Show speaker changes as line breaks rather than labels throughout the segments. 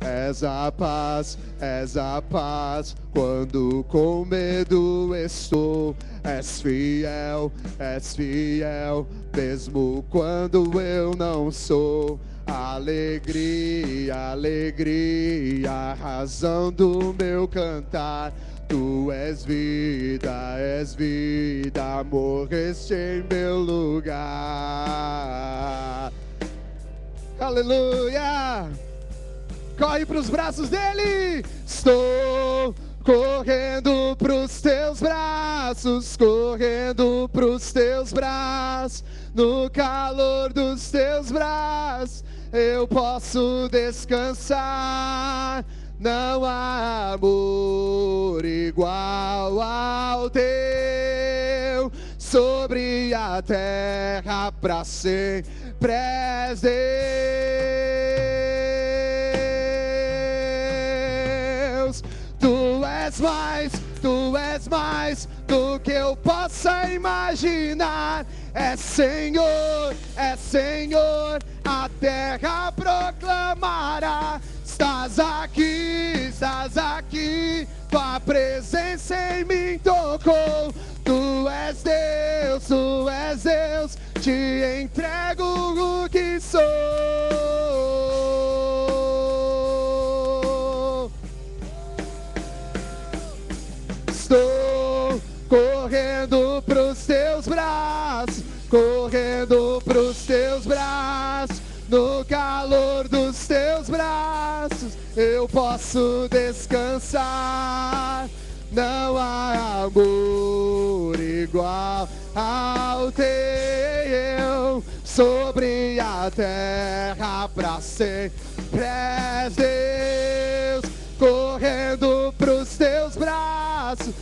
és a paz, quando com medo estou. És fiel, mesmo quando eu não sou. Alegria, a razão do meu cantar. Tu és vida, morreste em meu lugar. Aleluia! Corre para os braços dele! Estou correndo pros teus braços, no calor dos teus braços, eu posso descansar. Não há amor igual ao teu, sobre a terra pra sempre és Deus. Tu és mais do que eu possa imaginar. É Senhor, a terra proclamará. Estás aqui, tua presença em mim tocou. Tu és Deus, te entrego o que sou. Estou correndo pros teus braços, no calor dos teus braços, eu posso descansar. Não há amor igual ao teu, sobre a terra pra sempre és Deus. Correndo pros teus braços,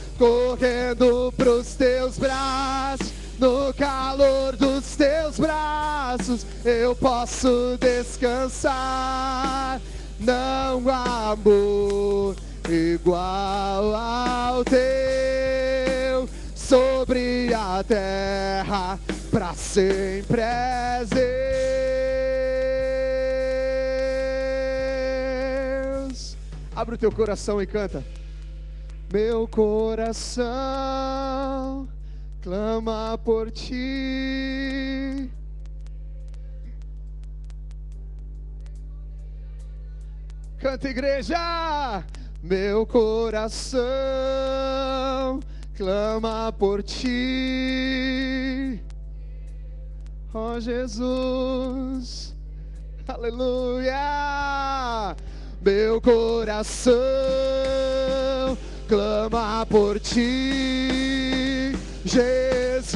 no calor dos teus braços, eu posso descansar. Não há amor igual ao teu, sobre a terra pra sempre és Deus. Abre o teu coração e canta. Meu coração clama por ti. Canta, igreja. Meu coração clama por ti. Ó Jesus, aleluia. Meu coração clama por ti, Jesus,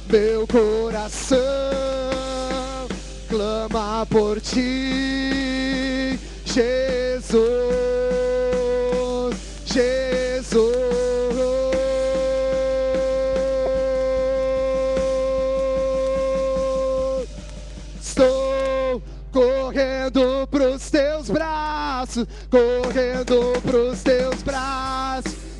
meu coração clama por ti, Jesus. Estou correndo pros teus braços,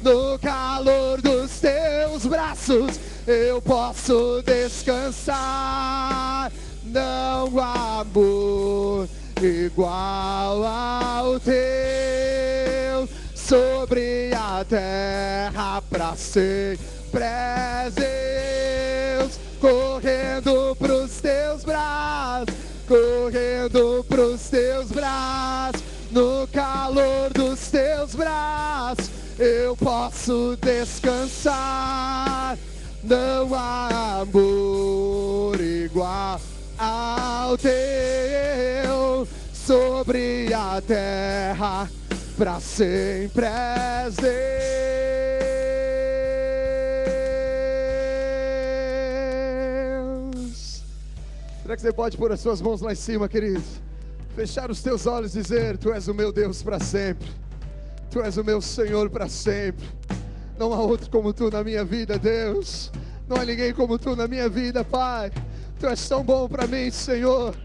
no calor dos teus braços, eu posso descansar. Não há amor igual ao teu, sobre a terra pra sempre és Deus. Correndo pros teus braços, no calor dos teus braços, eu posso descansar. Não há amor igual ao teu, sobre a terra pra sempre és Deus. Será que você pode pôr as suas mãos lá em cima, querido? Fechar os teus olhos e dizer: Tu és o meu Deus para sempre. Tu és o meu Senhor para sempre. Não há outro como Tu na minha vida, Deus. Não há ninguém como Tu na minha vida, Pai. Tu és tão bom para mim, Senhor.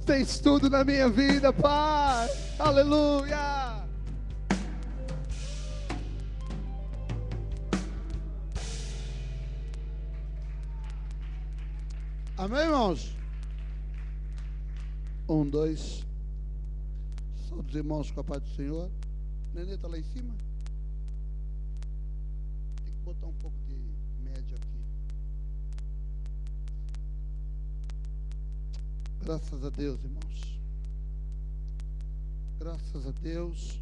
Tens tudo na minha vida, Pai. Aleluia.
Amém, irmãos? 1, 2. Só dos irmãos com a paz do Senhor. Nenê está lá em cima? Tem que botar um pouco de média aqui. Graças a Deus, irmãos. Graças a Deus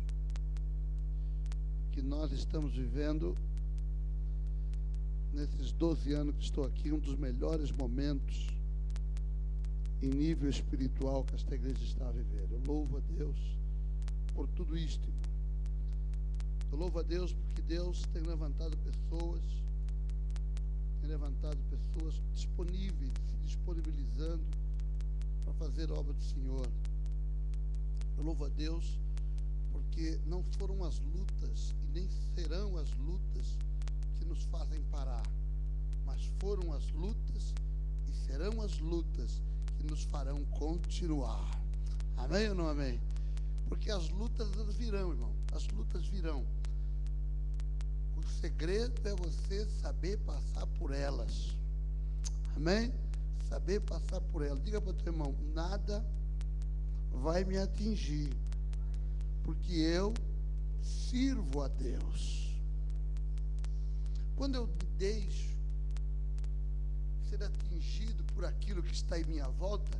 que nós estamos vivendo, nesses 12 anos que estou aqui, um dos melhores momentos em nível espiritual que esta igreja está a viver. Eu louvo a Deus por tudo isto, irmão. Eu louvo a Deus porque Deus tem levantado pessoas disponíveis, se disponibilizando para fazer a obra do Senhor. Eu louvo a Deus porque não foram as lutas e nem serão as lutas que nos fazem parar, mas foram as lutas e serão as lutas que nos farão continuar. Amém ou não amém? Porque as lutas virão, irmão. As lutas virão. O segredo é você saber passar por elas. Amém? Saber passar por elas. Diga para o teu irmão: nada vai me atingir, porque eu sirvo a Deus. Quando eu me deixo ser atingido por aquilo que está em minha volta,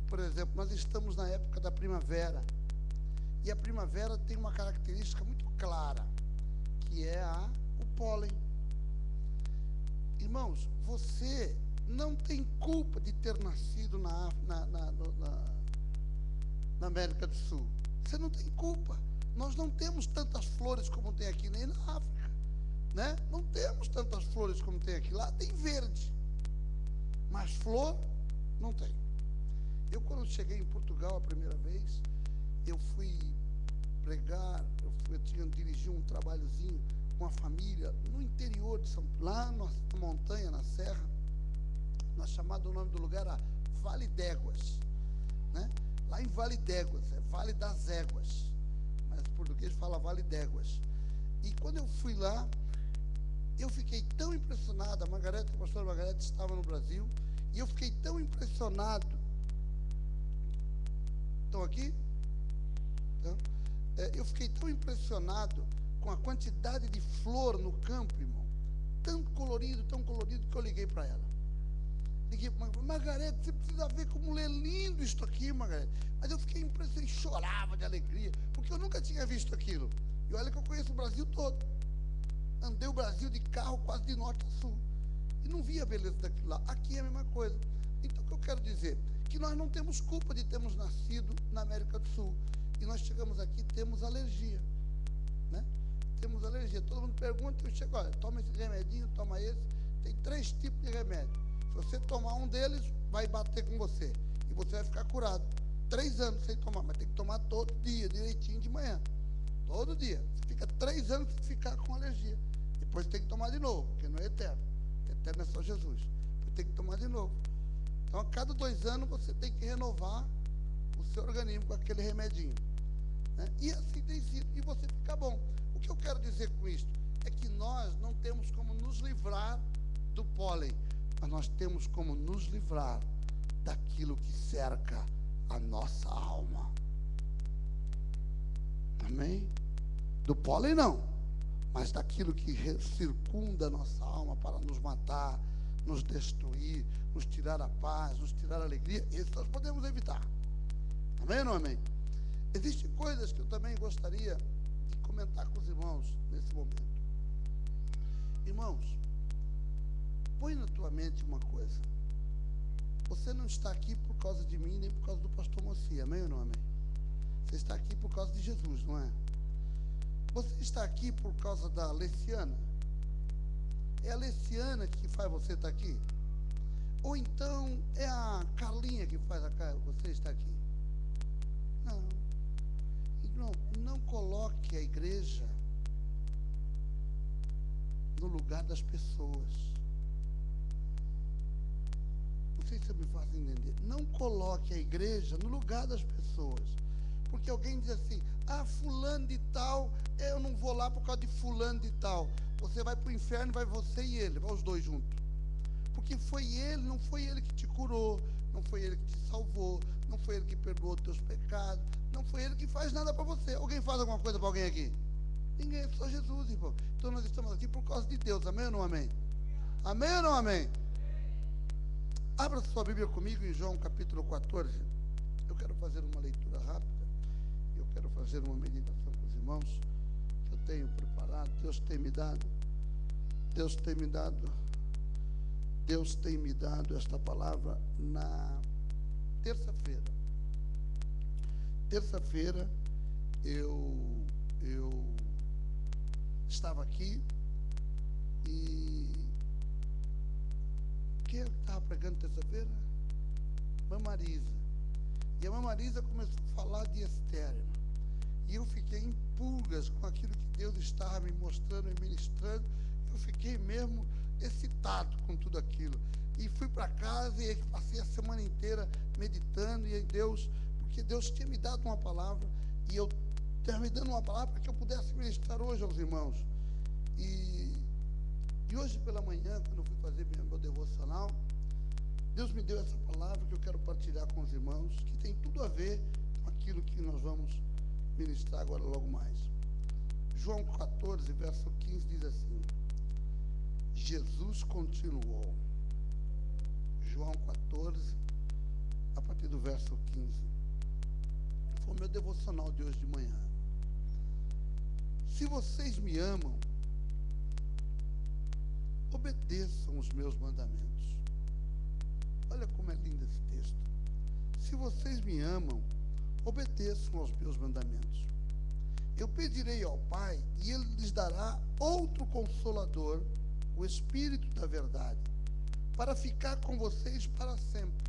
por exemplo, nós estamos na época da primavera, e a primavera tem uma característica muito clara, que é o pólen. Irmãos, você não tem culpa de ter nascido na América do Sul. Você não tem culpa. Nós não temos tantas flores como tem aqui, nem na África, né? Não temos tantas flores como tem aqui. Lá tem verde, mas flor não tem. Eu, quando cheguei em Portugal a primeira vez, eu fui pregar, eu tinha dirigido um trabalhozinho com a família no interior de São Paulo, lá na montanha, na serra, chamado, o nome do lugar era Vale d'Éguas, né? Lá em Vale d'Éguas, é Vale das Éguas, mas o português fala Vale d'Éguas. E quando eu fui lá, eu fiquei tão impressionado. A pastora Margarete estava no Brasil, e eu fiquei tão impressionado. Estão aqui? Então, eu fiquei tão impressionado com a quantidade de flor no campo, irmão. Tão colorido, que eu liguei para ela. Liguei para Margarete: você precisa ver como é lindo isso aqui, Margarete. Mas eu fiquei impressionado, chorava de alegria, porque eu nunca tinha visto aquilo. E olha que eu conheço o Brasil todo. Andei o Brasil de carro quase de norte a sul, e não via a beleza daquilo lá. Aqui é a mesma coisa. Então, o que eu quero dizer? Que nós não temos culpa de termos nascido na América do Sul. E nós chegamos aqui, temos alergia, né? Temos alergia. Todo mundo pergunta, eu chego: olha, toma esse remedinho, toma esse. Tem 3 tipos de remédio. Se você tomar um deles, vai bater com você, e você vai ficar curado. 3 anos sem tomar, mas tem que tomar todo dia, direitinho de manhã. Todo dia. Você fica 3 anos sem ficar com alergia. Depois tem que tomar de novo, porque não é eterno. Eterno é só Jesus. Depois tem que tomar de novo. Então, a cada 2 anos, você tem que renovar o seu organismo com aquele remedinho, né? E assim tem sido, e você fica bom. O que eu quero dizer com isso é que nós não temos como nos livrar do pólen, mas nós temos como nos livrar daquilo que cerca a nossa alma. Amém? Do pólen não, mas daquilo que circunda a nossa alma para nos matar, nos destruir, nos tirar a paz, nos tirar a alegria. Isso nós podemos evitar. Amém ou não amém? Existem coisas que eu também gostaria de comentar com os irmãos nesse momento. Irmãos, põe na tua mente uma coisa: você não está aqui por causa de mim, nem por causa do pastor Moci. Amém ou não amém? Você está aqui por causa de Jesus, não é? Você está aqui por causa da Leciana? É a Leciana que faz você estar aqui? Ou então é a Carlinha que faz você estar aqui? Não. Irmão, não coloque a igreja no lugar das pessoas. Não sei se eu me faço entender. Não coloque a igreja no lugar das pessoas. Porque alguém diz assim: ah, fulano de tal, eu não vou lá por causa de fulano de tal. Você vai para o inferno, vai você e ele, vai os dois juntos. Porque não foi Ele que te curou, não foi Ele que te salvou, não foi Ele que perdoou os teus pecados, não foi Ele que faz nada para você. Alguém faz alguma coisa para alguém aqui? Ninguém, só Jesus, irmão. Então nós estamos aqui por causa de Deus, amém ou não amém? Amém ou não amém? Abra sua Bíblia comigo em João capítulo 14. Eu quero fazer uma leitura rápida. Eu quero fazer uma meditação com os irmãos que eu tenho preparado. Deus tem me dado esta palavra na terça-feira. Terça-feira eu estava aqui e quem estava pregando terça-feira? Irmã Marisa. E a irmã Marisa começou a falar de Esther. E eu fiquei em pulgas com aquilo que Deus estava me mostrando e ministrando. Eu fiquei mesmo excitado com tudo aquilo. E fui para casa e passei a semana inteira meditando. E aí porque Deus tinha me dado uma palavra. E eu estava me dando uma palavra para que eu pudesse ministrar hoje aos irmãos. E hoje pela manhã, quando eu fui fazer meu devocional, Deus me deu essa palavra que eu quero partilhar com os irmãos, que tem tudo a ver com aquilo que nós vamos ministrar agora logo mais. João 14, verso 15 diz assim: Jesus continuou. João 14, a partir do verso 15. Foi o meu devocional de hoje de manhã. Se vocês me amam, obedeçam os meus mandamentos. Olha como é lindo esse texto. Se vocês me amam, obedeçam aos meus mandamentos. Eu pedirei ao Pai e Ele lhes dará outro Consolador, o Espírito da verdade, para ficar com vocês para sempre.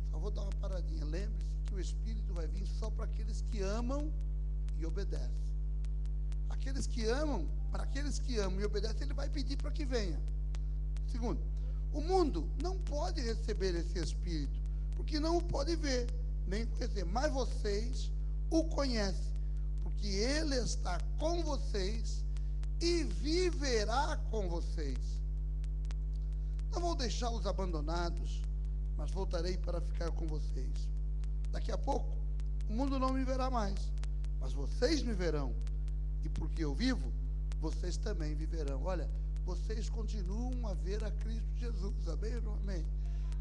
Só vou dar uma paradinha. Lembre-se que o Espírito vai vir só para aqueles que amam e obedecem. Aqueles que amam, para aqueles que amam e obedecem, Ele vai pedir para que venha. Segundo, o mundo não pode receber esse Espírito, porque não o pode ver, nem conhecer. Mas vocês o conhecem, porque Ele está com vocês e viverá com vocês. Não vou deixá-los abandonados, mas voltarei para ficar com vocês. Daqui a pouco, o mundo não me verá mais, mas vocês me verão. E porque eu vivo, vocês também viverão. Olha, vocês continuam a ver a Cristo Jesus, amém ou não amém?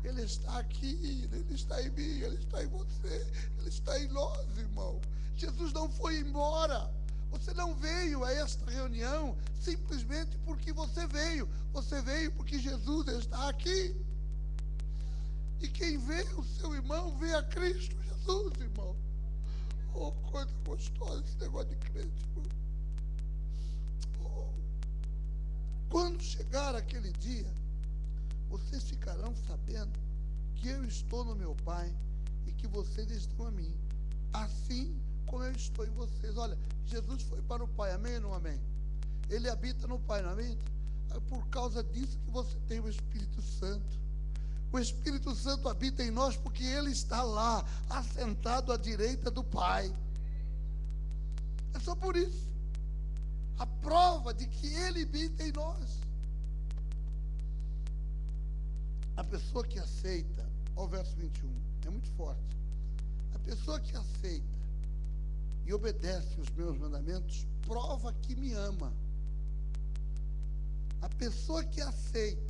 Ele está aqui, Ele está em mim, Ele está em você, Ele está em nós, irmão. Jesus não foi embora. Você não veio a esta reunião simplesmente porque você veio. Você veio porque Jesus está aqui. E quem vê o seu irmão, vê a Cristo Jesus, irmão. Oh, coisa gostosa esse negócio de crente, irmão. Quando chegar aquele dia, vocês ficarão sabendo que eu estou no meu Pai e que vocês estão a mim, assim como eu estou em vocês. Olha, Jesus foi para o Pai, amém ou não amém? Ele habita no Pai, não amém? É por causa disso que você tem o Espírito Santo. O Espírito Santo habita em nós porque Ele está lá, assentado à direita do Pai. É só por isso. A prova de que Ele habita em nós. A pessoa que aceita, olha o verso 21, é muito forte. A pessoa que aceita e obedece os meus mandamentos, prova que me ama. A pessoa que aceita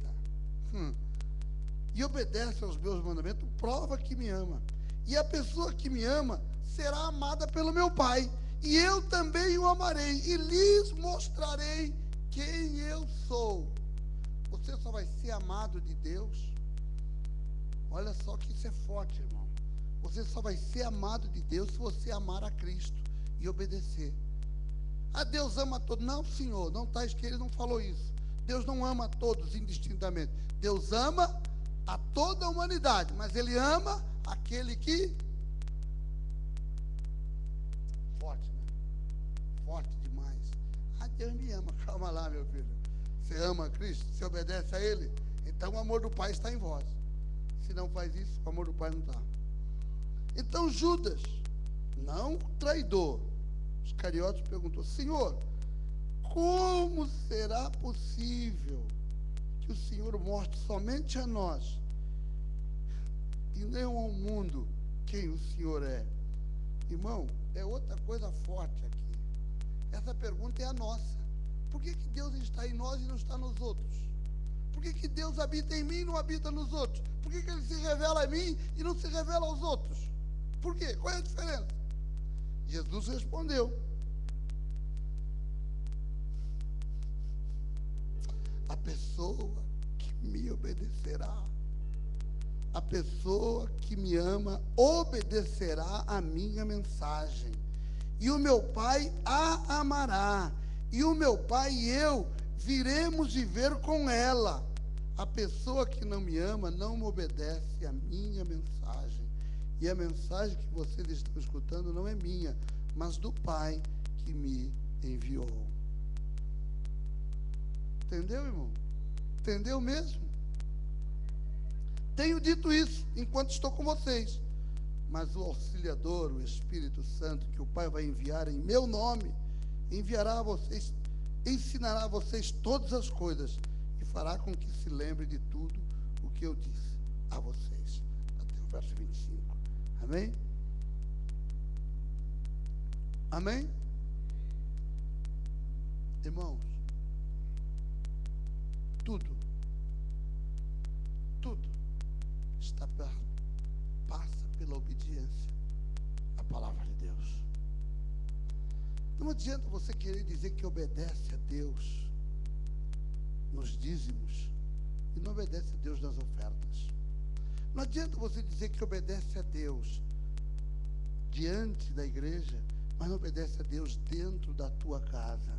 e obedece aos meus mandamentos, prova que me ama. E a pessoa que me ama será amada pelo meu Pai. E eu também o amarei e lhes mostrarei quem eu sou. Você só vai ser amado de Deus. Olha só que isso é forte, irmão. Você só vai ser amado de Deus se você amar a Cristo e obedecer. Ah, Deus ama a todos. Não, Senhor, não está escrito, Ele não falou isso. Deus não ama a todos indistintamente. Deus ama a toda a humanidade, mas Ele ama aquele que... Forte, né? Forte demais. Ah, Deus me ama. Calma lá, meu filho. Você ama a Cristo? Você obedece a Ele? Então o amor do Pai está em vós. Se não faz isso, o amor do Pai não está. Então Judas, não traidor, Iscariotes perguntou: Senhor, como será possível que que o Senhor mostre somente a nós e não ao mundo quem o Senhor é. Irmão, é outra coisa forte aqui. Essa pergunta é a nossa. Por que Deus está em nós e não está nos outros? Por que Deus habita em mim e não habita nos outros? Por que Ele se revela a mim e não se revela aos outros? Por quê? Qual é a diferença? Jesus respondeu: a pessoa que me obedecerá, a pessoa que me ama, obedecerá a minha mensagem. E o meu Pai a amará. E o meu Pai e eu viremos viver com ela. A pessoa que não me ama não me obedece à minha mensagem. E a mensagem que vocês estão escutando não é minha, mas do Pai que me enviou. Entendeu, irmão? Entendeu mesmo? Tenho dito isso enquanto estou com vocês. Mas o Auxiliador, o Espírito Santo, que o Pai vai enviar em meu nome, enviará a vocês, ensinará a vocês todas as coisas e fará com que se lembre de tudo o que eu disse a vocês. Até o verso 25. Amém? Amém? Irmãos, tudo passa pela obediência à palavra de Deus. Não adianta você querer dizer que obedece a Deus nos dízimos e não obedece a Deus nas ofertas. Não adianta você dizer que obedece a Deus diante da igreja, mas não obedece a Deus dentro da tua casa.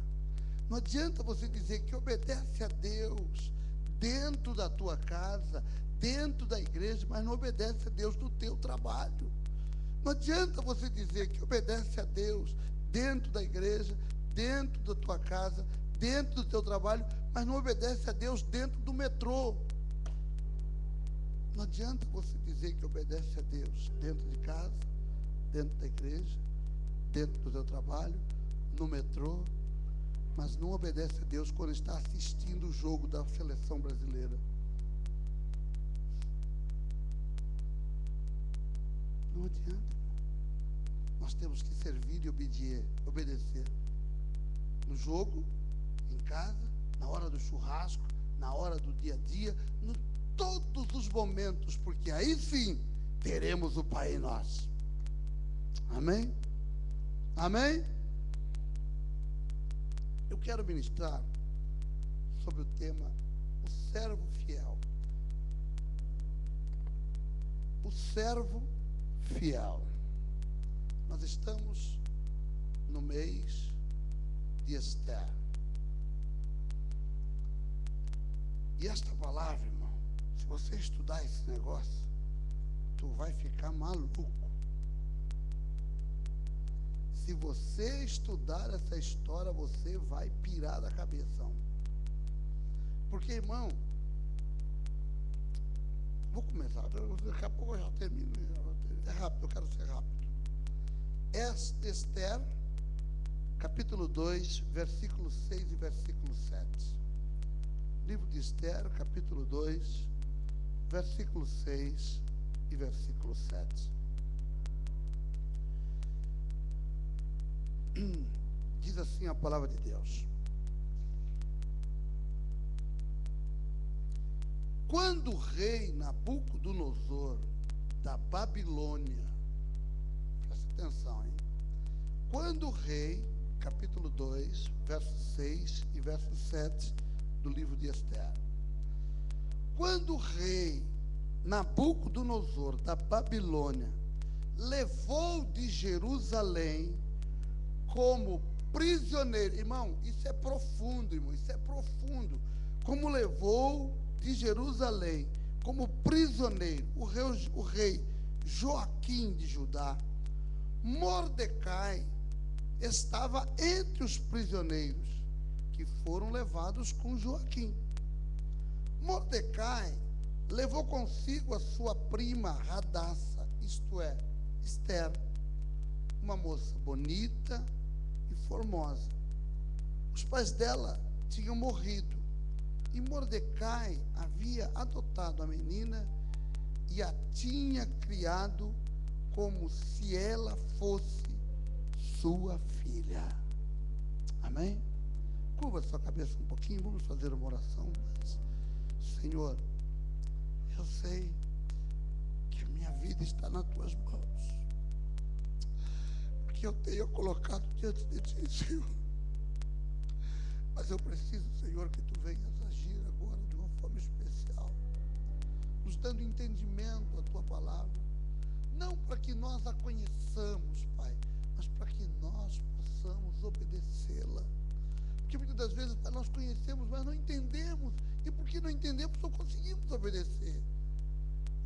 Não adianta você dizer que obedece a Deus dentro da tua casa, dentro da igreja, mas não obedece a Deus no teu trabalho. Não adianta você dizer que obedece a Deus dentro da igreja, dentro da tua casa, dentro do teu trabalho, mas não obedece a Deus dentro do metrô. Não adianta você dizer que obedece a Deus dentro de casa, dentro da igreja, dentro do teu trabalho, no metrô, mas não obedece a Deus quando está assistindo o jogo da seleção brasileira. Não adianta. Nós temos que servir e obedecer. No jogo, em casa, na hora do churrasco, na hora do dia a dia, em todos os momentos, porque aí sim teremos o Pai em nós. Amém? Amém? Eu quero ministrar sobre o tema o servo fiel. O servo fiel. Nós estamos no mês de Esther. E esta palavra, irmão, se você estudar esse negócio, tu vai ficar maluco. Se você estudar essa história, você vai pirar da cabeça. Porque, irmão, vou começar, daqui a pouco eu já termino. É rápido, eu quero ser rápido. Esther, capítulo 2, versículo 6 e versículo 7. Livro de Esther, capítulo 2, versículo 6 e versículo 7. Diz assim a palavra de Deus: quando o rei Nabucodonosor da Babilônia, presta atenção, hein? Quando o rei, capítulo 2, verso 6 e verso 7 do livro de Esther. Quando o rei Nabucodonosor da Babilônia levou de Jerusalém como prisioneiro, irmão, isso é profundo, irmão, isso é profundo. Como levou de Jerusalém como prisioneiro o rei Joaquim de Judá, Mordecai estava entre os prisioneiros que foram levados com Joaquim. Mordecai levou consigo a sua prima Radassa, isto é, Esther, uma moça bonita e formosa. Os pais dela tinham morrido E Mordecai havia adotado a menina e a tinha criado como se ela fosse sua filha. Amém? Curva sua cabeça um pouquinho, vamos fazer uma oração. Senhor, eu sei que minha vida está nas tuas mãos, porque eu tenho colocado diante de ti, Senhor. Mas eu preciso, Senhor, que tu venhas agir agora de uma forma especial, nos dando entendimento à tua palavra, não para que nós a conheçamos, Pai, mas para que nós possamos obedecê-la. Porque muitas das vezes, Pai, nós conhecemos, mas não entendemos, e porque não entendemos, não conseguimos obedecer.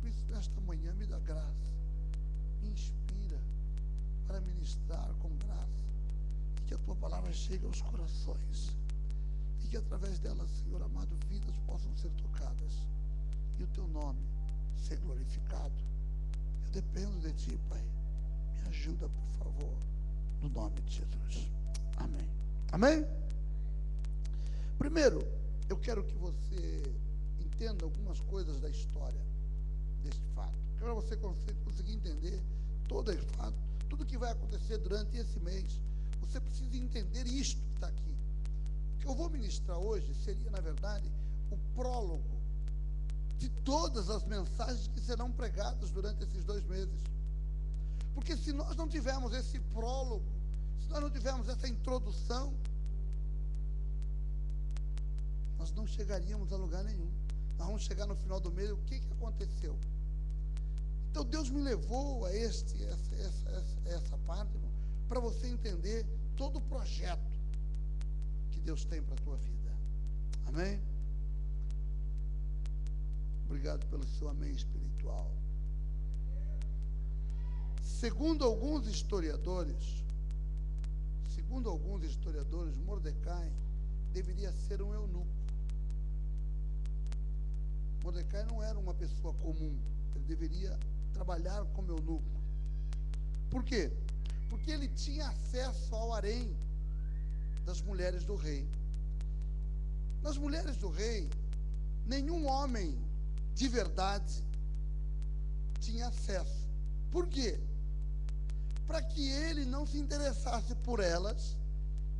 Por isso, nesta manhã, me dá graça, me inspira para ministrar com graça, e que a tua palavra chegue aos corações, e que através dela, Senhor amado, vidas possam ser tocadas e o teu nome ser glorificado. Eu dependo de ti, Pai. Me ajuda, por favor, no nome de Jesus. Amém. Amém? Primeiro, eu quero que você entenda algumas coisas da história deste fato. Para você conseguir entender todo esse fato, tudo que vai acontecer durante esse mês, você precisa entender isto que está aqui. O que eu vou ministrar hoje seria, na verdade, o prólogo de todas as mensagens que serão pregadas durante esses 2 meses. Porque se nós não tivermos esse prólogo, se nós não tivermos essa introdução, nós não chegaríamos a lugar nenhum. Nós vamos chegar no final do mês, o que aconteceu? Então Deus me levou a essa parte, irmão, para você entender todo o projeto que Deus tem para a tua vida. Amém? Obrigado pelo seu amém espiritual. Segundo alguns historiadores, Mordecai deveria ser um eunuco. Mordecai não era uma pessoa comum, ele deveria trabalhar como eunuco. Por quê? Porque ele tinha acesso ao harém das mulheres do rei. Nas mulheres do rei, nenhum homem de verdade tinha acesso. Por quê? Para que ele não se interessasse por elas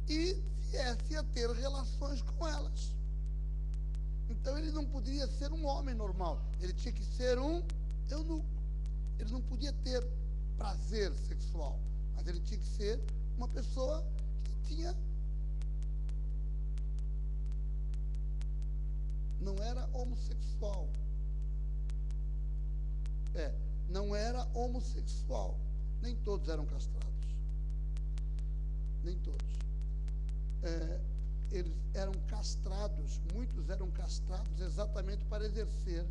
e viesse a ter relações com elas. Então ele não podia ser um homem normal, ele tinha que ser um eunuco. Ele não podia ter prazer sexual, mas ele tinha que ser uma pessoa que não era homossexual. Não era homossexual. Nem todos eram castrados. Nem todos. Eles eram castrados, muitos eram castrados exatamente para exercer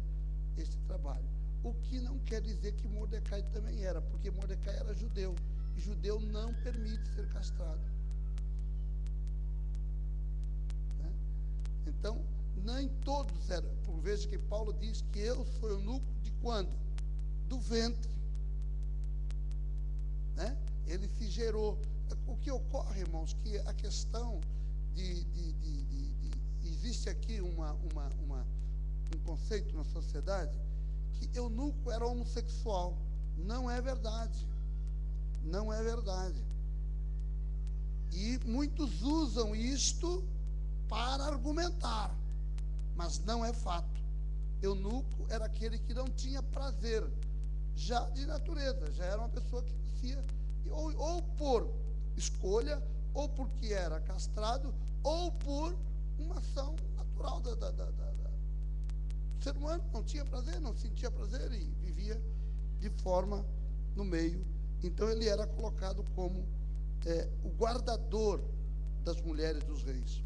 esse trabalho. O que não quer dizer que Mordecai também era, porque Mordecai era judeu, e judeu não permite ser castrado. Né? Então, nem todos eram. Por vezes que Paulo diz que eu sou eunuco de quando? Do ventre. Né? Ele se gerou. O que ocorre, irmãos, que a questão existe aqui um conceito na sociedade que eunuco era homossexual. Não é verdade. Não é verdade. E muitos usam isto para argumentar, mas não é fato. Eunuco era aquele que não tinha prazer, já de natureza, já era uma pessoa que nascia, ou por escolha, ou porque era castrado, ou por uma ação natural do ser humano. Não tinha prazer, não sentia prazer e vivia de forma no meio. Então ele era colocado como o guardador das mulheres dos reis.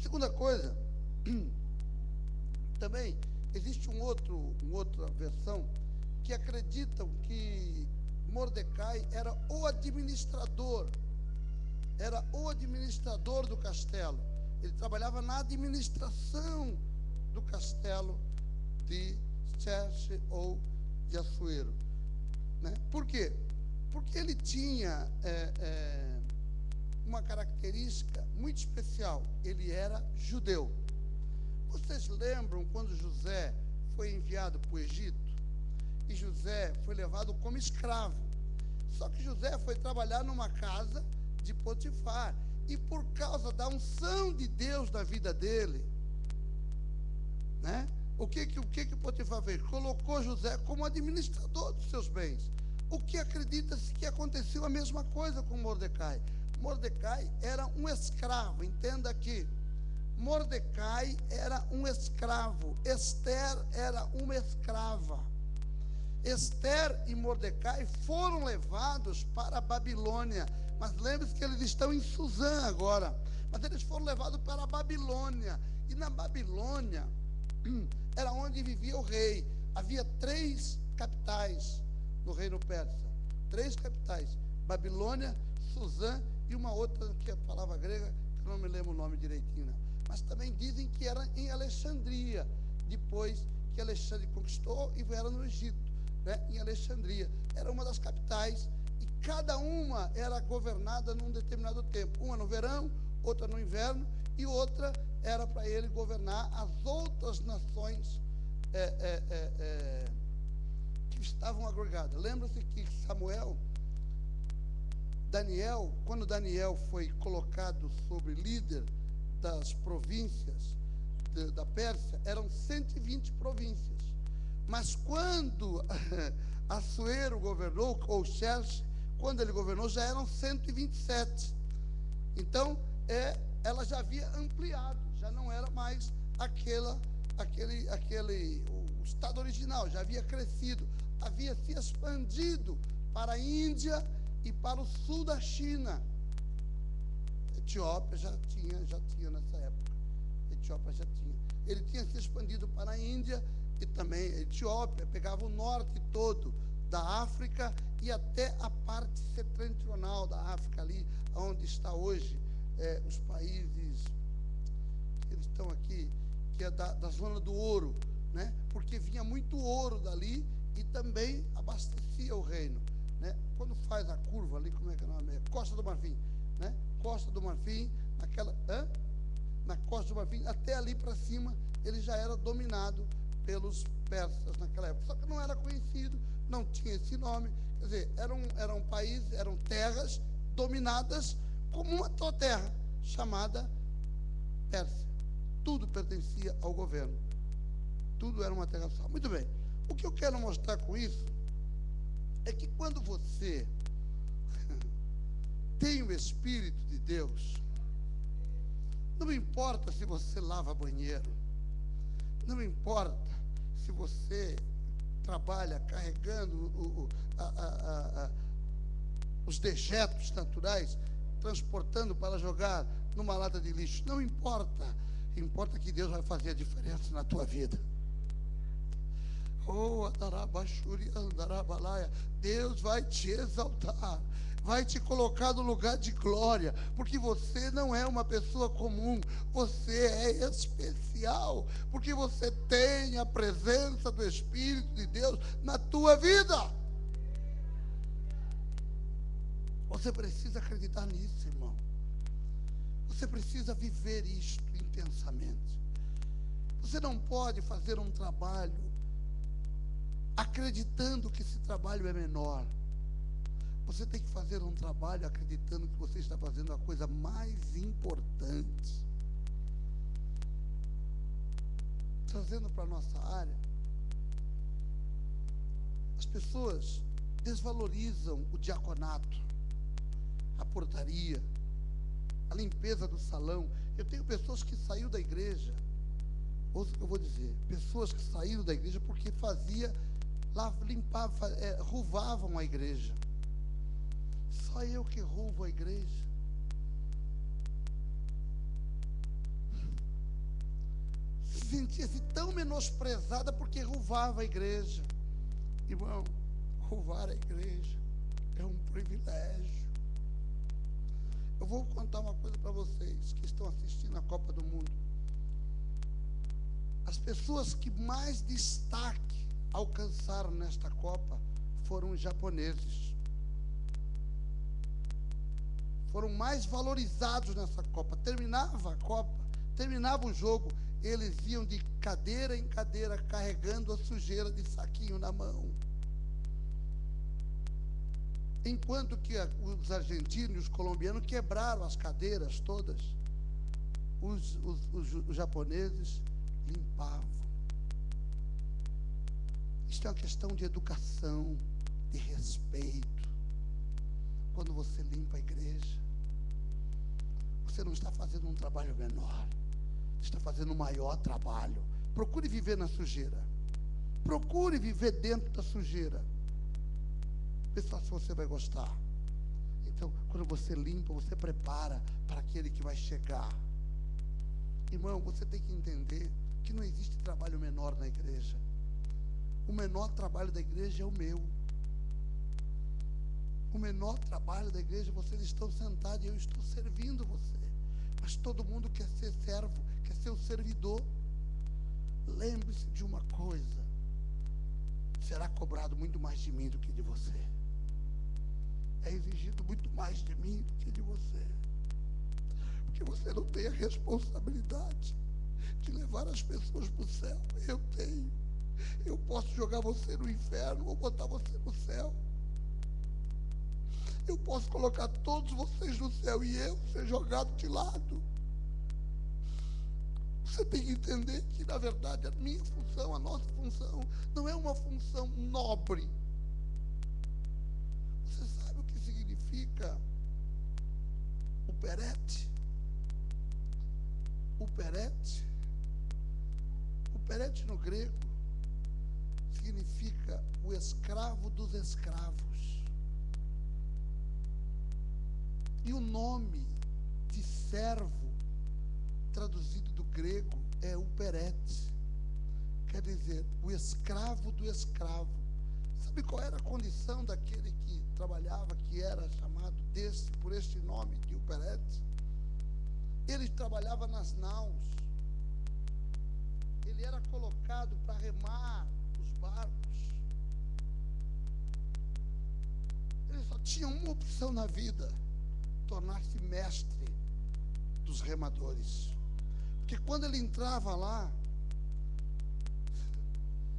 Segunda coisa, também existe uma outra versão que acreditam que Mordecai era o administrador do castelo. Ele trabalhava na administração do castelo de Xerxes ou de Assuero. Né? Por quê? Porque ele tinha uma característica muito especial. Ele era judeu. Vocês lembram quando José foi enviado para o Egito? E José foi levado como escravo. Só que José foi trabalhar numa casa de Potifar. E por causa da unção de Deus na vida dele, né? O que Potifar fez? Colocou José como administrador dos seus bens. O que acredita-se que aconteceu a mesma coisa com Mordecai. Mordecai era um escravo. Entenda aqui. Mordecai era um escravo. Esther era uma escrava. Esther e Mordecai foram levados para a Babilônia. Mas lembre-se que eles estão em Suzã agora. Mas eles foram levados para a Babilônia. E na Babilônia era onde vivia o rei. Havia 3 capitais no reino persa. 3 capitais: Babilônia, Suzã e uma outra que é a palavra grega, que eu não me lembro o nome direitinho, não. Mas também dizem que era em Alexandria, depois que Alexandre conquistou e era no Egito, né? Em Alexandria. Era uma das capitais e cada uma era governada num determinado tempo. Uma no verão, outra no inverno e outra era para ele governar as outras nações que estavam agregadas. Lembra-se que quando Daniel foi colocado sobre líder das províncias da Pérsia, eram 120 províncias. Mas quando Assuero governou, ou Xerxes, quando ele governou, já eram 127. Então, ela já havia ampliado, já não era mais o estado original, já havia crescido, havia se expandido para a Índia e para o sul da China. Etiópia já tinha nessa época. Etiópia já tinha. Ele tinha se expandido para a Índia e também a Etiópia, pegava o norte todo da África e até a parte setentrional da África, ali onde está hoje os países que eles estão aqui, que é da zona do ouro, né? Porque vinha muito ouro dali e também abastecia o reino, né? Quando faz a curva ali, como é que é o nome? Costa do Marfim, né? Costa do Marfim, na Costa do Marfim, até ali para cima, ele já era dominado pelos persas naquela época. Só que não era conhecido, não tinha esse nome. Quer dizer, eram países, eram terras dominadas como uma só terra, chamada Pérsia. Tudo pertencia ao governo. Tudo era uma terra só. Muito bem. O que eu quero mostrar com isso é que quando você tem o Espírito de Deus, não importa se você lava banheiro, não importa se você trabalha carregando os dejetos naturais, transportando para jogar numa lata de lixo, não importa. Importa que Deus vai fazer a diferença na tua vida. Oh, Adarabashuri, Andarabalaia. Deus vai te exaltar, vai te colocar no lugar de glória, porque você não é uma pessoa comum, você é especial, porque você tem a presença do Espírito de Deus na tua vida. Você precisa acreditar nisso, irmão. Você precisa viver isto intensamente. Você não pode fazer um trabalho acreditando que esse trabalho é menor. Você tem que fazer um trabalho acreditando que você está fazendo a coisa mais importante. Trazendo para a nossa área, as pessoas desvalorizam o diaconato, a portaria, a limpeza do salão. Eu tenho pessoas que saíram da igreja, ouça o que eu vou dizer, pessoas que saíram da igreja porque ruvavam a igreja. Só eu que rouvo a igreja. Sentia-se tão menosprezada porque roubava a igreja. Irmão, roubar a igreja é um privilégio. Eu vou contar uma coisa para vocês que estão assistindo a Copa do Mundo. As pessoas que mais destaque alcançaram nesta Copa foram os japoneses. Foram mais valorizados nessa Copa. Terminava a Copa, terminava o jogo, eles iam de cadeira em cadeira carregando a sujeira de saquinho na mão. Enquanto que os argentinos e os colombianos quebraram as cadeiras todas, os japoneses limpavam. Isto é uma questão de educação, de respeito. Quando você limpa a igreja, você não está fazendo um trabalho menor, está fazendo um maior trabalho. Procure viver na sujeira. Procure viver dentro da sujeira. Vê só se você vai gostar. Então, quando você limpa, você prepara para aquele que vai chegar. Irmão, você tem que entender que não existe trabalho menor na igreja. O menor trabalho da igreja é o meu. O menor trabalho da igreja, vocês estão sentados e eu estou servindo você. Mas todo mundo quer ser servo, quer ser o servidor. Lembre-se de uma coisa: será cobrado muito mais de mim do que de você. É exigido muito mais de mim do que de você. Porque você não tem a responsabilidade de levar as pessoas para o céu. Eu tenho. Eu posso jogar você no inferno ou botar você no céu. Eu posso colocar todos vocês no céu e eu ser jogado de lado. Você tem que entender que, na verdade, a minha função, a nossa função, não é uma função nobre. Você sabe o que significa o perete? O perete? O perete no grego significa o escravo dos escravos. E o nome de servo, traduzido do grego, é o perete. Quer dizer, o escravo do escravo. Sabe qual era a condição daquele que trabalhava, que era chamado por este nome de o perete? Ele trabalhava nas naus. Ele era colocado para remar os barcos. Ele só tinha uma opção na vida: tornar-se mestre dos remadores. Porque quando ele entrava lá,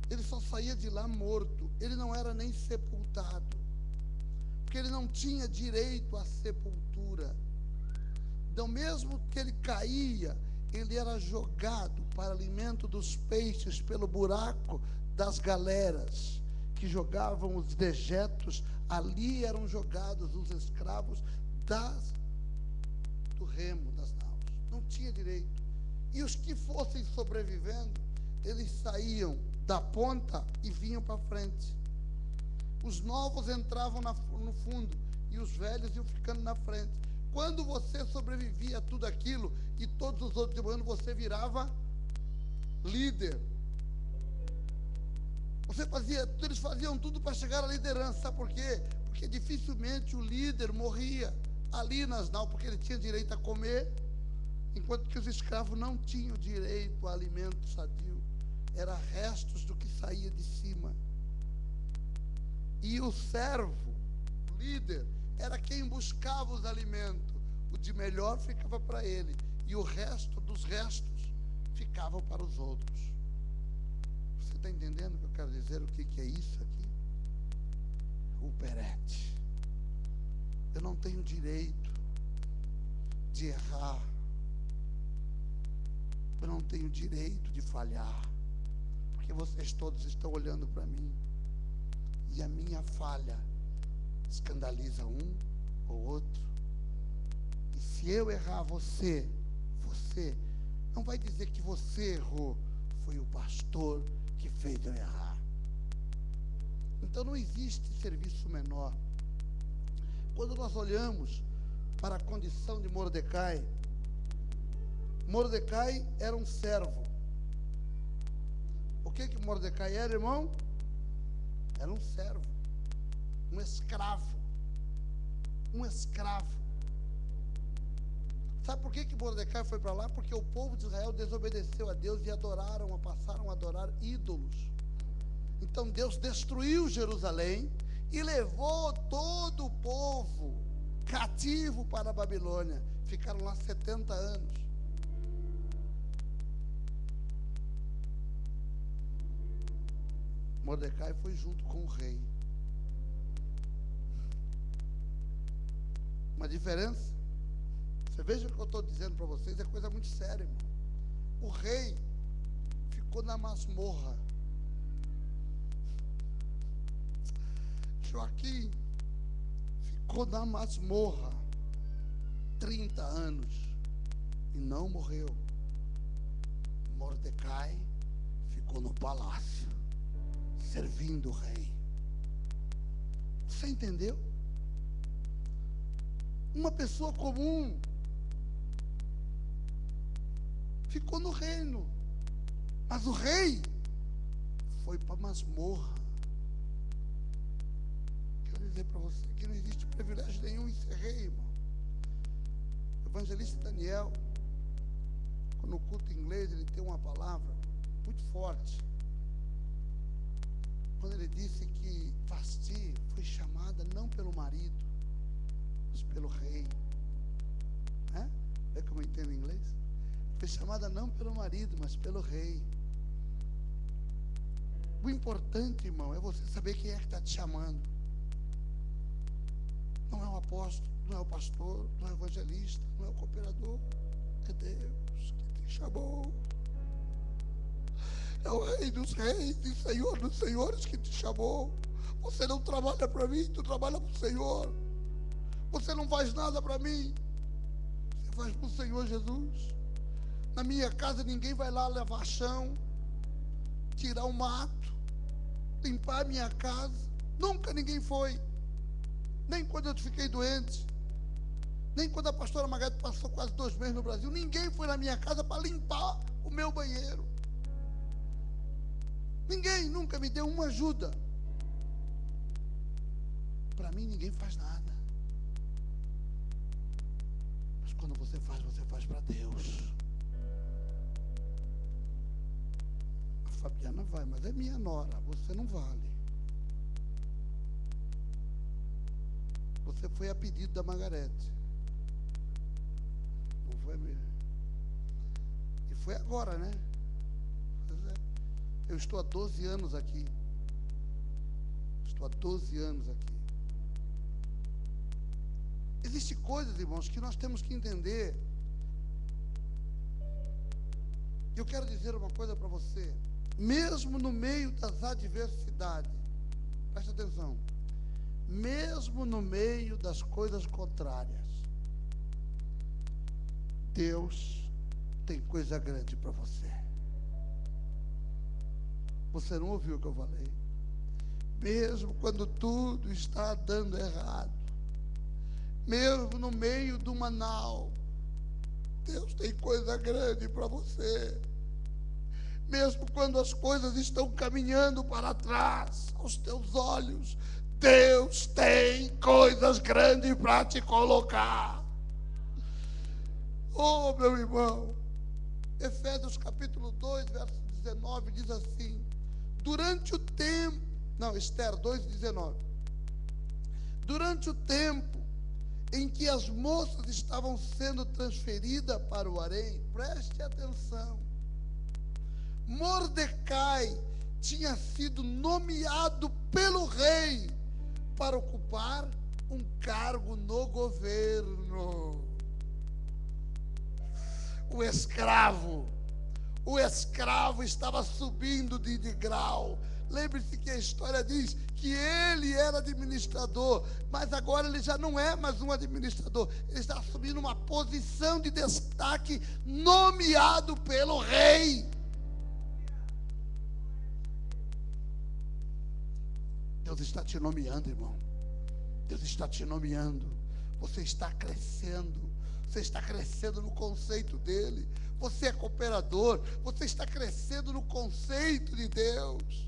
ele só saía de lá morto. Ele não era nem sepultado, porque ele não tinha direito à sepultura. Então, mesmo que ele caía, ele era jogado para alimento dos peixes pelo buraco das galeras que jogavam os dejetos. Ali eram jogados os escravos do remo das naus. Não tinha direito. E os que fossem sobrevivendo, eles saíam da ponta e vinham para frente. Os novos entravam no fundo e os velhos iam ficando na frente. Quando você sobrevivia a tudo aquilo e todos os outros demorando, você virava líder. Eles faziam tudo para chegar à liderança. Sabe por quê? Porque dificilmente o líder morria ali nas naus, porque ele tinha direito a comer, enquanto que os escravos não tinham direito a alimento sadio. Era restos do que saía de cima. E o servo, o líder, era quem buscava os alimentos. O de melhor ficava para ele, e o resto dos restos ficavam para os outros. Você está entendendo o que eu quero dizer? O que é isso aqui? O perete. Eu não tenho direito de errar. Eu não tenho direito de falhar, porque vocês todos estão olhando para mim, e a minha falha escandaliza um ou outro. E se eu errar, você não vai dizer que você errou, foi o pastor que fez eu errar. Então não existe serviço menor. Quando nós olhamos para a condição de Mordecai, Mordecai era um servo. O que Mordecai era, irmão? Era um servo, um escravo. Um escravo. Sabe por que Mordecai foi para lá? Porque o povo de Israel desobedeceu a Deus e passaram a adorar ídolos. Então Deus destruiu Jerusalém e levou todo o povo cativo para a Babilônia. Ficaram lá 70 anos. Mordecai foi junto com o rei. Uma diferença. Você veja o que eu estou dizendo para vocês, é coisa muito séria, irmão. O rei ficou na masmorra. Joaquim ficou na masmorra 30 anos e não morreu. Mordecai ficou no palácio, servindo o rei. Você entendeu? Uma pessoa comum ficou no reino, mas o rei foi para a masmorra. Quero dizer para você que não existe privilégio nenhum em ser rei, irmão. O evangelista Daniel, no culto inglês, ele tem uma palavra muito forte, quando ele disse que Vasti foi chamada não pelo marido, mas pelo rei. É como eu entendo em inglês? Foi chamada não pelo marido, mas pelo rei. O importante, irmão, é você saber quem é que está te chamando. Não é o apóstolo, não é o pastor, não é o evangelista, não é o cooperador, é Deus que te chamou. É o Rei dos Reis e Senhor dos Senhores que te chamou. Você não trabalha para mim, tu trabalha para o Senhor. Você não faz nada para mim, você faz para o Senhor Jesus. Na minha casa ninguém vai lá lavar chão, tirar o mato, limpar a minha casa. Nunca ninguém foi. Nem quando eu fiquei doente, nem quando a pastora Margarete passou quase 2 meses no Brasil, ninguém foi na minha casa para limpar o meu banheiro. Ninguém nunca me deu uma ajuda. Para mim ninguém faz nada. Mas quando você faz para Deus. A Fabiana vai, mas é minha nora, você não vale. Você foi a pedido da Margarete. Não foi mesmo? E foi agora, né? Pois é. Eu estou há 12 anos aqui. Estou há 12 anos aqui. Existem coisas, irmãos, que nós temos que entender. Eu quero dizer uma coisa para você. Mesmo no meio das adversidades, presta atenção, mesmo no meio das coisas contrárias, Deus tem coisa grande para você. Você não ouviu o que eu falei? Mesmo quando tudo está dando errado, mesmo no meio do Manaus, Deus tem coisa grande para você. Mesmo quando as coisas estão caminhando para trás, aos teus olhos, Deus tem coisas grandes para te colocar. Oh, meu irmão, Efésios capítulo 2, verso 19, diz assim: durante o tempo, Esther 2,19, durante o tempo em que as moças estavam sendo transferidas para o harém, preste atenção, Mordecai tinha sido nomeado pelo rei para ocupar um cargo no governo. O escravo estava subindo de degrau. Lembre-se que a história diz que ele era administrador, mas agora ele já não é mais um administrador, ele está assumindo uma posição de destaque, nomeado pelo rei. Deus está te nomeando, irmão. Deus está te nomeando. Você está crescendo. Você está crescendo no conceito dele. Você é cooperador. Você está crescendo no conceito de Deus.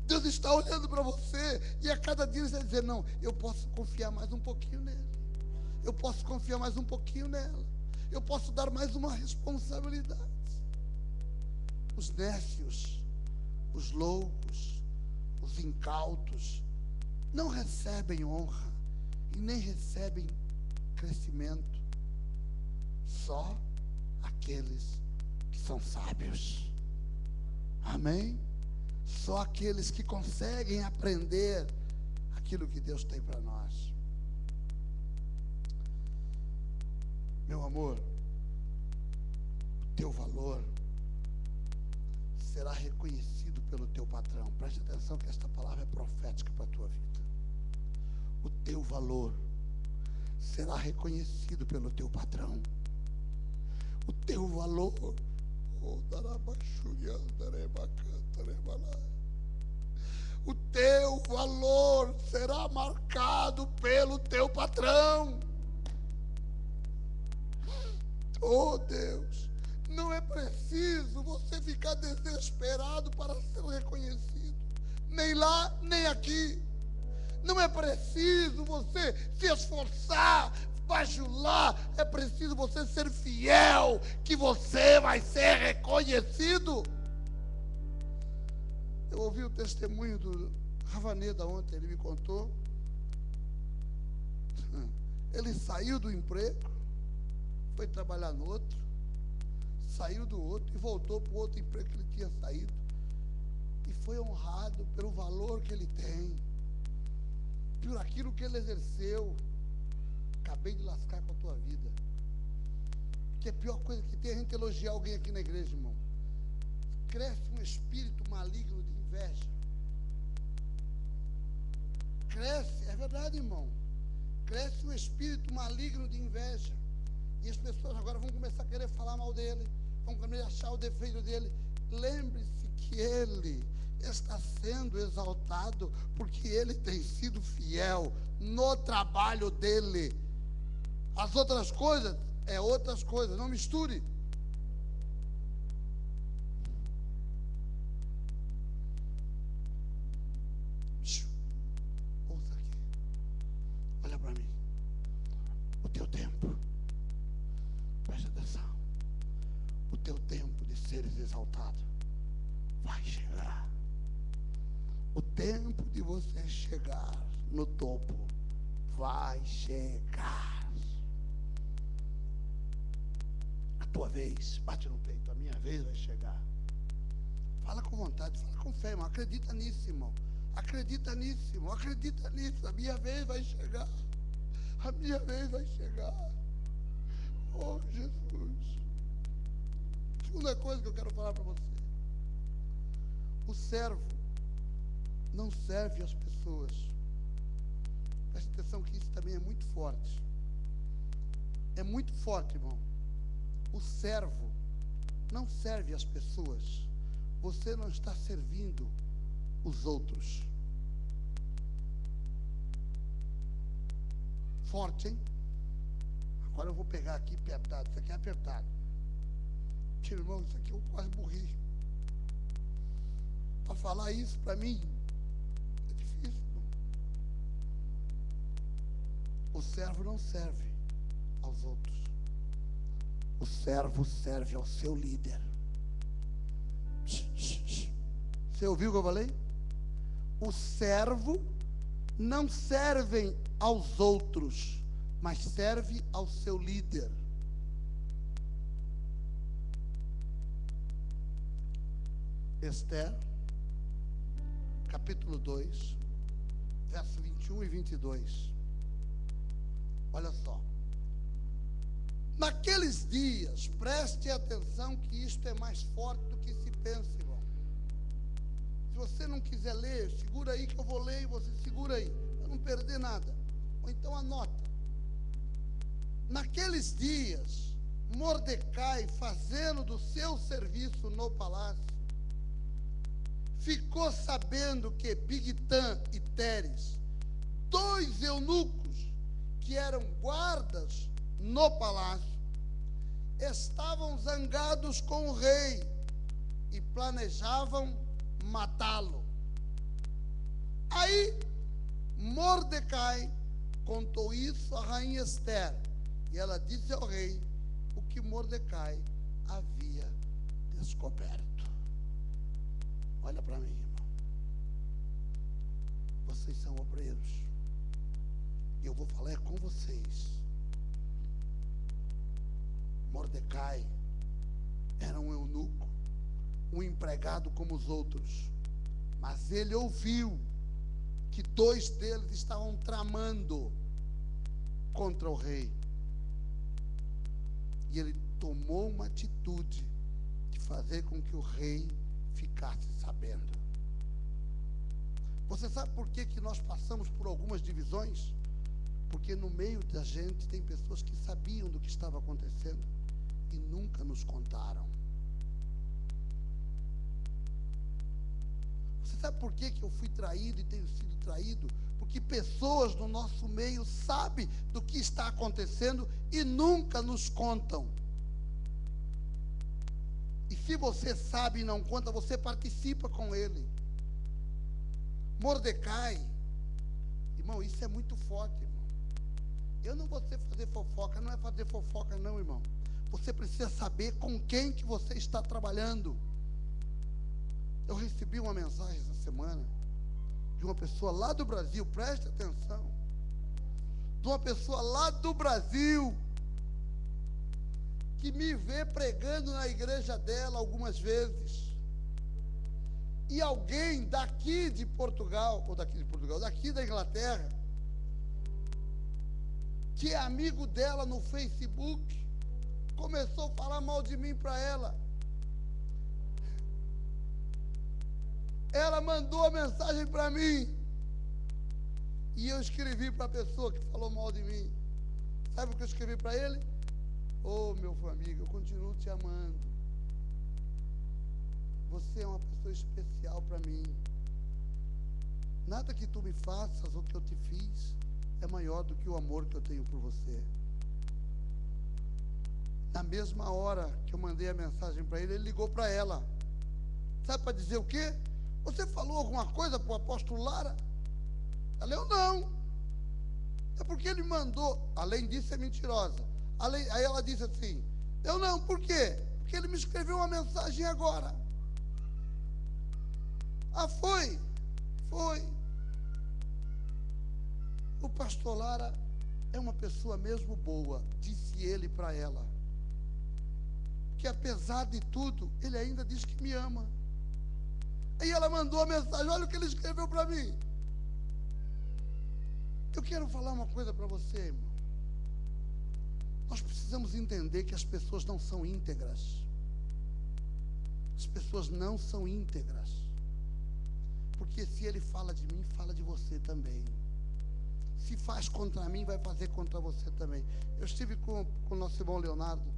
Deus está olhando para você e a cada dia ele está dizendo: não, eu posso confiar mais um pouquinho nele. Eu posso confiar mais um pouquinho nela. Eu posso dar mais uma responsabilidade. Os nécios, os loucos, os incautos não recebem honra e nem recebem crescimento. Só aqueles que são sábios. Amém? Só aqueles que conseguem aprender aquilo que Deus tem para nós. Meu amor, o teu valor será reconhecido pelo teu patrão. Preste atenção que esta palavra é profética para a tua vida. O teu valor será reconhecido pelo teu patrão. O teu valor o teu valor será marcado pelo teu patrão. Oh Deus, não é preciso você ficar desesperado para ser reconhecido, nem lá, nem aqui. Não é preciso você se esforçar, bajular, é preciso você ser fiel, que você vai ser reconhecido. Eu ouvi o testemunho do Ravaneda ontem, ele me contou. Ele saiu do emprego, foi trabalhar no outro, saiu do outro e voltou para o outro emprego que ele tinha saído. E foi honrado pelo valor que ele tem, por aquilo que ele exerceu. Acabei de lascar com a tua vida. Que é a pior coisa que tem a gente elogiar alguém aqui na igreja, irmão. Cresce um espírito maligno de inveja. Cresce, é verdade, irmão. Cresce um espírito maligno de inveja. E as pessoas agora vão começar a querer falar mal dele, vão querer achar o defeito dele. Lembre-se que ele está sendo exaltado porque ele tem sido fiel no trabalho dele. As outras coisas é outras coisas, não misture. Ouça aqui, olha para mim. O teu tempo, preste atenção, o teu tempo de seres exaltado vai chegar. O tempo de você chegar no topo vai chegar. A tua vez, bate no peito, a minha vez vai chegar. Fala com vontade, fala com fé, irmão. Acredita nisso, irmão. Acredita nisso, irmão. Acredita nisso. A minha vez vai chegar. A minha vez vai chegar. Oh, Jesus. Segunda coisa que eu quero falar para você. O servo não serve às pessoas. Preste atenção que isso também é muito forte. É muito forte, irmão. O servo não serve às pessoas. Você não está servindo os outros. Forte, hein? Agora eu vou pegar aqui apertado. Isso aqui é apertado. Irmão, isso aqui eu quase morri. Para falar isso para mim é difícil. O servo não serve aos outros. O servo serve ao seu líder. Você ouviu o que eu falei? O servo não serve aos outros, mas serve ao seu líder. Esther, capítulo 2, verso 21 e 22. Olha só. Naqueles dias, preste atenção que isto é mais forte do que se pensa, irmão. Se você não quiser ler, segura aí que eu vou ler e você segura aí, para não perder nada. Ou então anota. Naqueles dias, Mordecai, fazendo do seu serviço no palácio, ficou sabendo que Bigtã e Teres, dois eunucos que eram guardas no palácio, estavam zangados com o rei e planejavam matá-lo. Aí Mordecai contou isso à rainha Esther, e ela disse ao rei o que Mordecai havia descoberto. Olha para mim, irmão. Vocês são obreiros. E eu vou falar com vocês. Mordecai era um eunuco, um empregado como os outros. Mas ele ouviu que 2 deles estavam tramando contra o rei. E ele tomou uma atitude de fazer com que o rei ficasse sabendo. Você sabe por que nós passamos por algumas divisões? Porque no meio da gente tem pessoas que sabiam do que estava acontecendo e nunca nos contaram. Você sabe por que eu fui traído e tenho sido traído? Porque pessoas no nosso meio sabem do que está acontecendo e nunca nos contam. E se você sabe e não conta, você participa com ele. Mordecai, irmão, isso é muito forte, irmão. Eu não vou fazer fofoca, não é fazer fofoca não, irmão. Você precisa saber com quem que você está trabalhando. Eu recebi uma mensagem essa semana de uma pessoa lá do Brasil, preste atenção, de uma pessoa lá do Brasil, que me vê pregando na igreja dela algumas vezes. E alguém daqui de Portugal, daqui da Inglaterra, que é amigo dela no Facebook, começou a falar mal de mim para ela. Ela mandou a mensagem para mim. E eu escrevi para a pessoa que falou mal de mim. Sabe o que eu escrevi para ele? Ô, meu amigo, eu continuo te amando. Você é uma pessoa especial para mim. Nada que tu me faças ou que eu te fiz é maior do que o amor que eu tenho por você. Na mesma hora que eu mandei a mensagem para ele, ele ligou para ela. Sabe para dizer o quê? Você falou alguma coisa para o apóstolo Lara? Ela, eu não. É porque ele mandou. Além disso, é mentirosa. Aí ela disse assim, eu não, por quê? Porque ele me escreveu uma mensagem agora. Ah, foi. O pastor Lara é uma pessoa mesmo boa, disse ele para ela. Que apesar de tudo, ele ainda diz que me ama. Aí ela mandou a mensagem, olha o que ele escreveu para mim. Eu quero falar uma coisa para você, irmão. Nós precisamos entender que as pessoas não são íntegras. As pessoas não são íntegras. Porque se ele fala de mim, fala de você também. Se faz contra mim, vai fazer contra você também. Eu estive com o nosso irmão Leonardo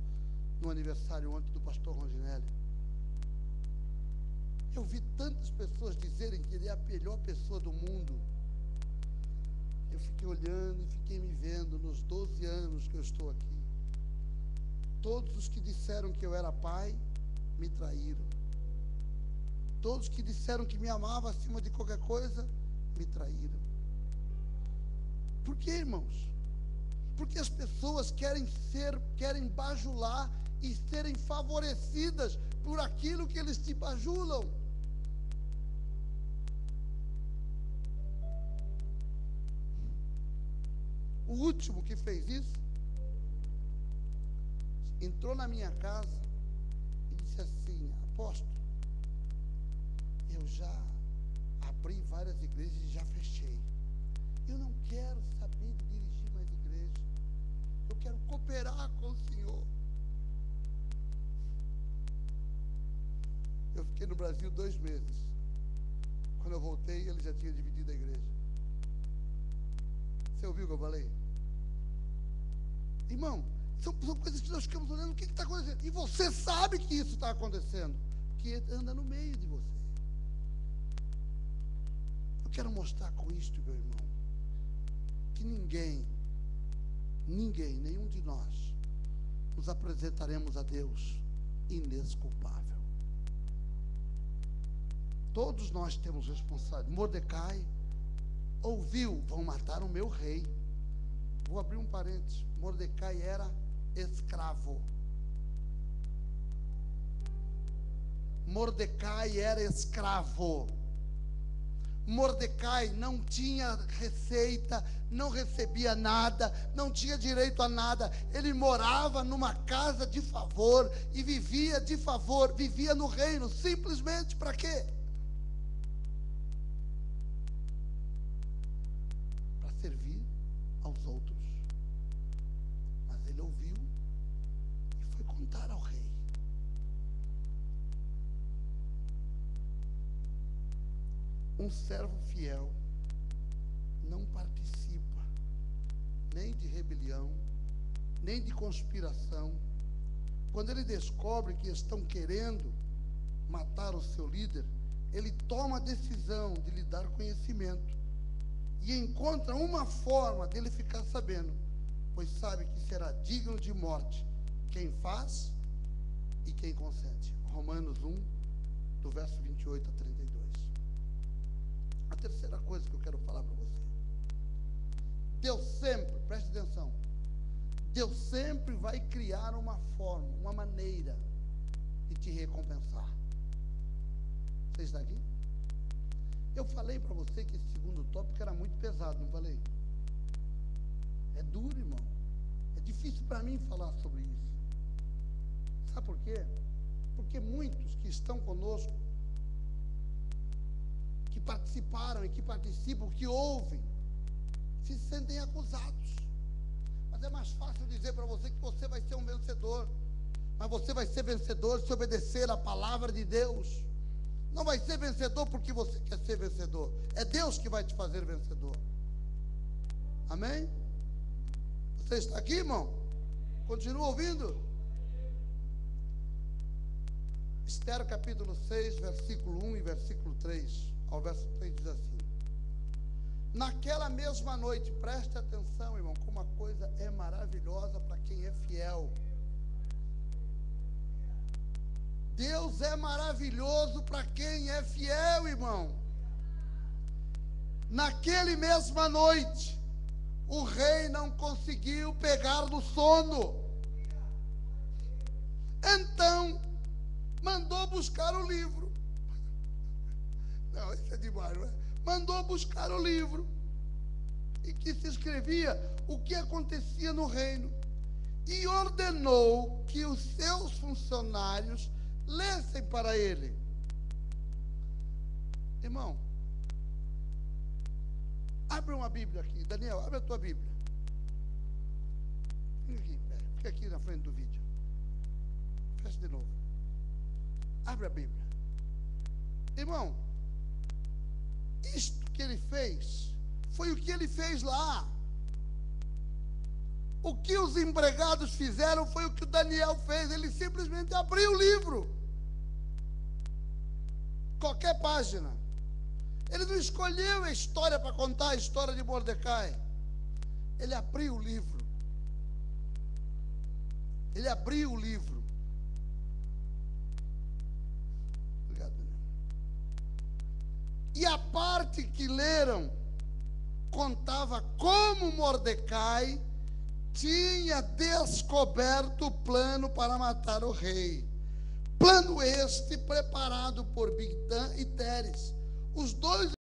no aniversário ontem do pastor Ronginelli. Eu vi tantas pessoas dizerem que ele é a melhor pessoa do mundo. Eu fiquei olhando e fiquei me vendo nos 12 anos que eu estou aqui. Todos os que disseram que eu era pai, me traíram. Todos que disseram que me amavam acima de qualquer coisa, me traíram. Por quê, irmãos? Porque as pessoas querem bajular e serem favorecidas por aquilo que eles te bajulam. O último que fez isso, entrou na minha casa e disse assim, apóstolo, eu já abri várias igrejas e já fechei. Eu não quero saber de dirigir mais igreja. Eu quero cooperar com o Senhor. Eu fiquei no Brasil 2 meses. Quando eu voltei, ele já tinha dividido a igreja. Você ouviu o que eu falei? Irmão, são coisas que nós ficamos olhando, o que está acontecendo? E você sabe que isso está acontecendo, porque anda no meio de você. Eu quero mostrar com isto, meu irmão, que nenhum de nós nos apresentaremos a Deus inesculpável. Todos nós temos responsabilidade. Mordecai ouviu, vão matar o meu rei. Vou abrir um parênteses. Mordecai era escravo. Mordecai era escravo. Mordecai não tinha receita, não recebia nada, não tinha direito a nada. Ele morava numa casa de favor e vivia de favor, vivia no reino, simplesmente para quê? servir aos outros. Mas ele ouviu e foi contar ao rei. Um servo fiel não participa nem de rebelião, nem de conspiração. Quando ele descobre que estão querendo matar o seu líder, ele toma a decisão de lhe dar conhecimento e encontra uma forma dele ficar sabendo, pois sabe que será digno de morte quem faz e quem consente. Romanos 1, do verso 28 a 32. A terceira coisa que eu quero falar para você: Deus sempre, preste atenção, Deus sempre vai criar uma forma, uma maneira de te recompensar. Você está aqui? Eu falei para você que esse segundo tópico era muito pesado, não falei? É duro, irmão. É difícil para mim falar sobre isso. Sabe por quê? Porque muitos que estão conosco, que participaram e que participam, que ouvem, se sentem acusados. Mas é mais fácil dizer para você que você vai ser um vencedor. Mas você vai ser vencedor se obedecer à palavra de Deus. Não vai ser vencedor porque você quer ser vencedor. É Deus que vai te fazer vencedor. Amém? Você está aqui, irmão? Continua ouvindo? Esther capítulo 6, versículo 1 e versículo 3. Ao verso 3 diz assim: naquela mesma noite, preste atenção, irmão, como a coisa é maravilhosa para quem é fiel. Deus é maravilhoso para quem é fiel, irmão. Naquele mesma noite, o rei não conseguiu pegar no sono. Então, mandou buscar o livro. Não, isso é demais, não é? Mandou buscar o livro em que se escrevia o que acontecia no reino e ordenou que os seus funcionários lessem para ele. Irmão, abre uma Bíblia aqui. Daniel, abre a tua Bíblia. Fica aqui na frente do vídeo. Fecha de novo. Abre a Bíblia. Irmão, isto que ele fez foi o que ele fez lá. O que os empregados fizeram foi o que o Daniel fez. Ele simplesmente abriu o livro. Qualquer página. Ele não escolheu a história para contar a história de Mordecai. Ele abriu o livro. Ele abriu o livro. Obrigado, Daniel. E a parte que leram contava como Mordecai tinha descoberto o plano para matar o rei. Plano este preparado por Bigtã e Teres, os dois